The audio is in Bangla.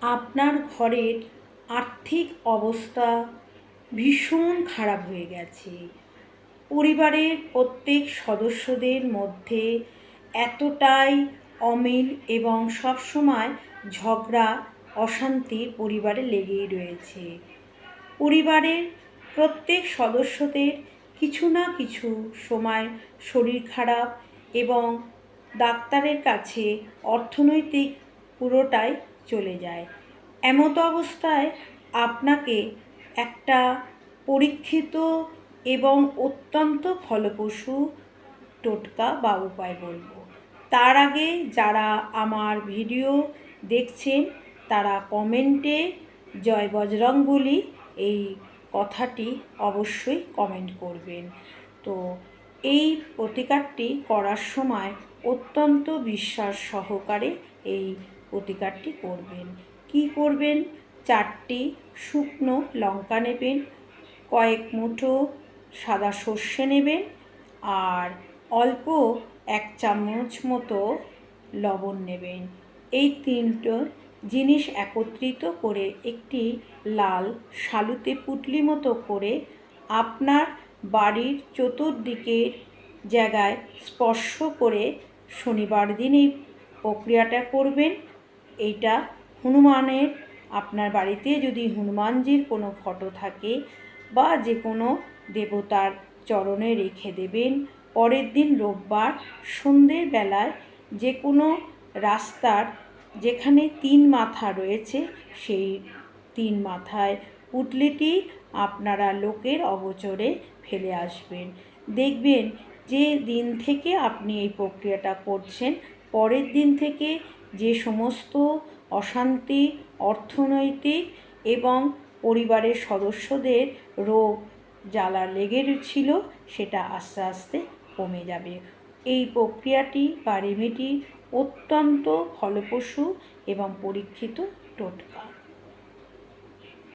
আপনার ঘরের আর্থিক অবস্থা ভীষণ খারাপ হয়ে গেছে। পরিবারের প্রত্যেক সদস্যদের মধ্যে এতটাই অমিল এবং সবসময় ঝগড়া অশান্তি পরিবারে লেগেই রয়েছে। পরিবারের প্রত্যেক সদস্যদের কিছু না কিছু সময় শরীর খারাপ এবং ডাক্তারের কাছে অর্থনৈতিক পুরোটাই চলে যায়। এমত অবস্থায় আপনাকে একটা পরীক্ষিত এবং অত্যন্ত ফলপ্রসূ টোটকা বা উপায় বলবো। তার আগে যারা আমার ভিডিও দেখছেন তারা কমেন্টে জয় বজরংবলী এই কথাটি অবশ্যই কমেন্ট করবেন। তো এই প্রতিকারটি করার সময় অত্যন্ত বিশ্বাস সহকারে এই প্রতিকারটি করবেন। কি করবেন? 4টি শুকনো লঙ্কা নেবেন, কয়েক মুঠো সাদা সর্ষে নেবেন, আর অল্প 1 চামচ মতো লবণ নেবেন। এই 3টো জিনিস একত্রিত করে একটি লাল শালুতে পুঁটলি মতো করে আপনার বাড়ির চতুর্দিকের জায়গায় স্পর্শ করে শনিবার দিন এই প্রক্রিয়াটা করবেন। এইটা হনুমানের, আপনার বাড়িতে যদি হনুমানজির কোনো ফটো থাকে বা যে কোনো দেবতার চরণে রেখে দেবেন। পরের দিন রোববার সন্ধ্যের বেলায় যে কোনো রাস্তার যেখানে 3 মাথা রয়েছে সেই 3 মাথায় পুঁটলিটি আপনারা লোকের অগোচরে ফেলে আসবেন। দেখবেন যে দিন থেকে আপনি এই প্রক্রিয়াটা করছেন পরের দিন থেকে যে সমস্ত অশান্তি, অর্থনৈতিক এবং পরিবারের সদস্যদের রোগ জ্বালা লেগে ছিল সেটা আস্তে আস্তে কমে যাবে। এই প্রক্রিয়াটি বা রেমেডি অত্যন্ত ফলপ্রসূ এবং পরীক্ষিত টোটকা।